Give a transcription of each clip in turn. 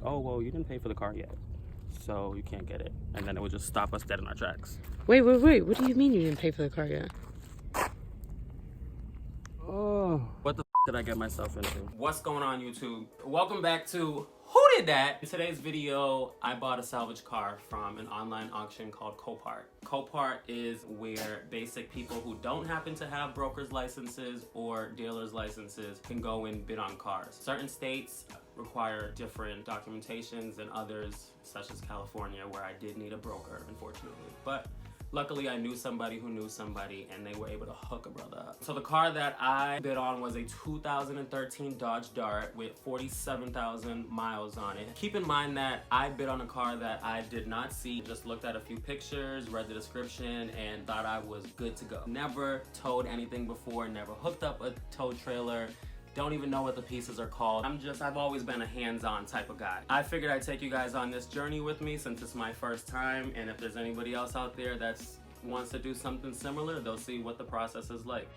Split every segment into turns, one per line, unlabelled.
oh, well, you didn't pay for the car yet, so you can't get it. And then it would just stop us dead in our tracks.
Wait. What do you mean you didn't pay for the car yet?
Oh, what the did I get myself into? What's going on, YouTube? Welcome back to Who Did That? In today's video, I bought a salvage car from an online auction called Copart. Copart is where basic people who don't happen to have broker's licenses or dealer's licenses can go and bid on cars. Certain states require different documentations than others, such as California, where I did need a broker, unfortunately. But luckily, I knew somebody who knew somebody, and they were able to hook a brother up. So the car that I bid on was a 2013 Dodge Dart with 47,000 miles on it. Keep in mind that I bid on a car that I did not see, just looked at a few pictures, read the description, and thought I was good to go. Never towed anything before, never hooked up a tow trailer. Don't even know what the pieces are called. I've always been a hands-on type of guy. I figured I'd take you guys on this journey with me since it's my first time, and if there's anybody else out there that wants to do something similar, they'll see what the process is like.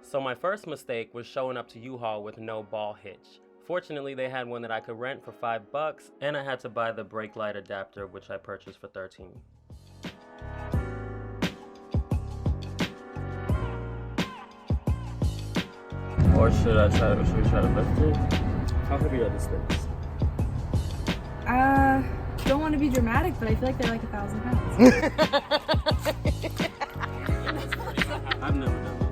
So my first mistake was showing up to U-Haul with no ball hitch. Fortunately, they had one that I could rent for $5, and I had to buy the brake light adapter, which I purchased for $13. Or should we try to lift it? How heavy are the sticks?
Don't want to be dramatic, but I feel like they're like 1,000 pounds.
I've never done this.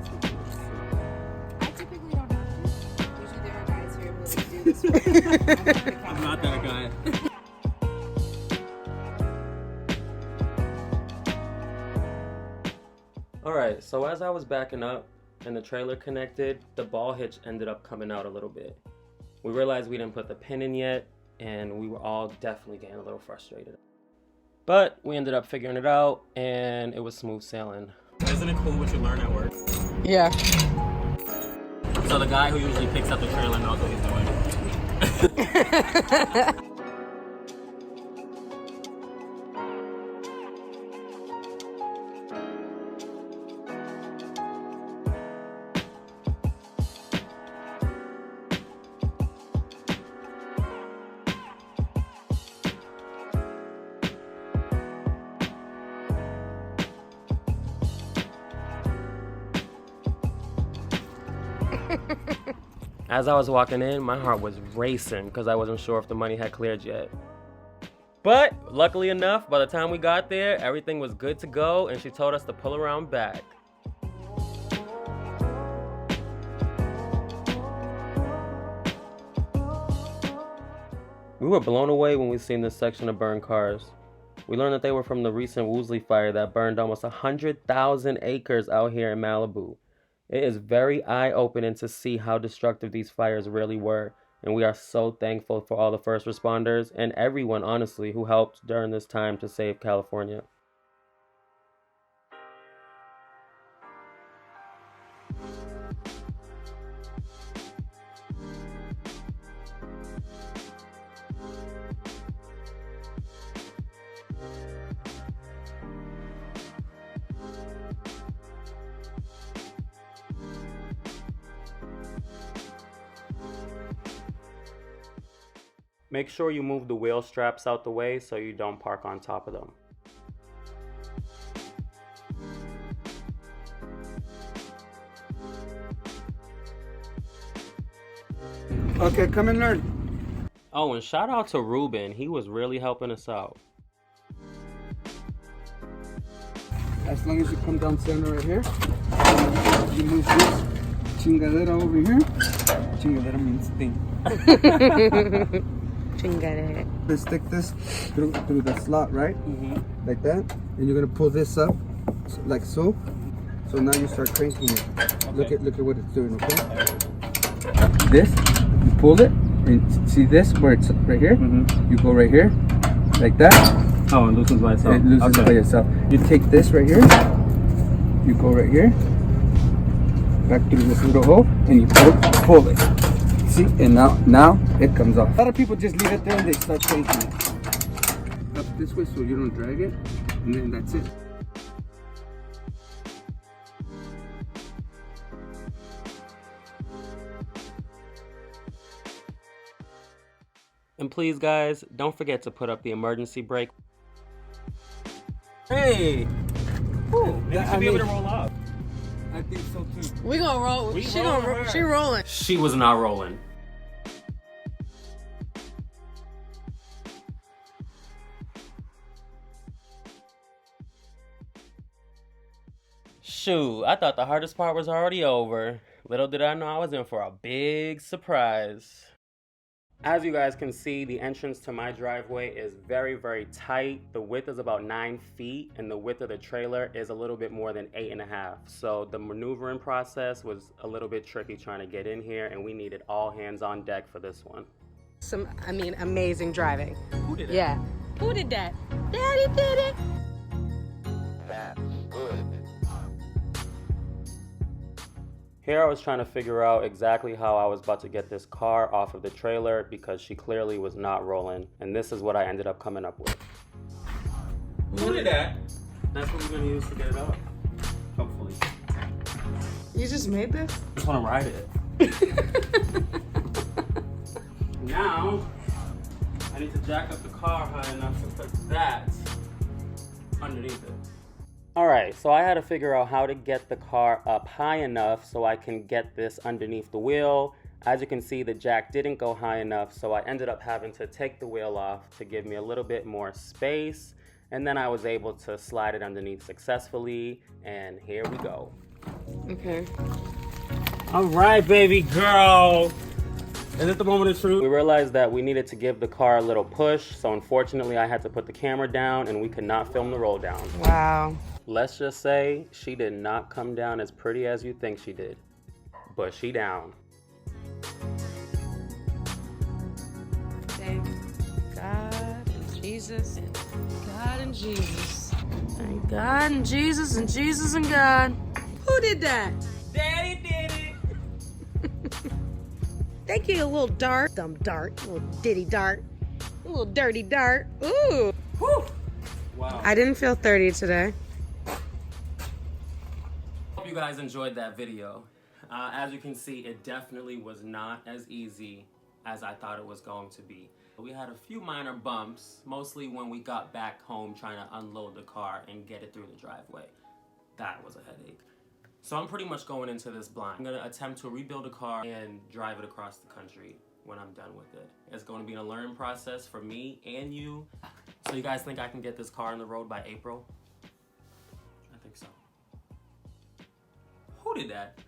I'm not that guy. Alright, so as I was backing up and the trailer connected, the ball hitch ended up coming out a little bit. We realized we didn't put the pin in yet, and we were all definitely getting a little frustrated. But we ended up figuring it out, and it was smooth sailing. Isn't it cool what you learn at work?
Yeah.
So the guy who usually picks up the trailer knows what he's doing. As I was walking in, my heart was racing because I wasn't sure if the money had cleared yet. But luckily enough, by the time we got there, everything was good to go, and she told us to pull around back. We were blown away when we seen this section of burned cars. We learned that they were from the recent Woolsey fire that burned almost 100,000 acres out here in Malibu. It is very eye-opening to see how destructive these fires really were, and we are so thankful for all the first responders and everyone, honestly, who helped during this time to save California. Make sure you move the wheel straps out the way so you don't park on top of them.
Okay, come and learn.
Oh, and shout out to Ruben. He was really helping us out.
As long as you come down center right here, you move this chingadera over here. Chingadera means thing.
Chingare.
Let's stick this through the slot, right? Like that. And you're gonna pull this up, like so. So now you start cranking it. Okay. Look at what it's doing, okay? This, you pull it, and see this where it's right here? You go right here, like that.
Oh, it loosens by itself.
It loosens by itself. You take this right here, you go right here, back through this little hole, and you pull it. See, and now it comes off. A lot of people just leave it there and they start changing it. this way so you don't drag it, and then that's it.
And please, guys, don't forget to put up the emergency brake. Hey! Whew, maybe she'll be able to roll up.
I think so too.
We gonna roll. She rolling.
She was not rolling. Shoot, I thought the hardest part was already over. Little did I know I was in for a big surprise. As you guys can see, the entrance to my driveway is very, very tight. The width is about 9 feet and the width of the trailer is a little bit more than 8.5. So the maneuvering process was a little bit tricky trying to get in here, and we needed all hands on deck for this one.
Amazing driving.
Who did it?
Yeah. Who did that? Daddy did it.
That's good.
Here I was trying to figure out exactly how I was about to get this car off of the trailer because she clearly was not rolling. And this is what I ended up coming up with. Who did that? That's what we're gonna use to get it up. Hopefully.
You just made this?
I just wanna ride it. Now, I need to jack up the car high enough to put that underneath it. Alright, so I had to figure out how to get the car up high enough so I can get this underneath the wheel. As you can see, the jack didn't go high enough, so I ended up having to take the wheel off to give me a little bit more space. And then I was able to slide it underneath successfully, and here we go.
Okay.
Alright, baby girl! Is it the moment of truth? We realized that we needed to give the car a little push, so unfortunately I had to put the camera down and we could not film the roll down.
Wow.
Let's just say she did not come down as pretty as you think she did, but she down.
Thank God and Jesus and God and Jesus. Thank God and Jesus and Jesus and God. Who did that?
Daddy did it!
Thank you, a little dart. Dumb dart. A little ditty dart. A little dirty dart. Ooh.
Whew. Wow.
I didn't feel 30 today.
Hope you guys enjoyed that video. As you can see, it definitely was not as easy as I thought it was going to be. We had a few minor bumps, mostly when we got back home trying to unload the car and get it through the driveway. That was a headache. So I'm pretty much going into this blind. I'm gonna attempt to rebuild a car and drive it across the country when I'm done with it. It's going to be a learning process for me and you. So you guys think I can get this car on the road by April? I think so. Who did that?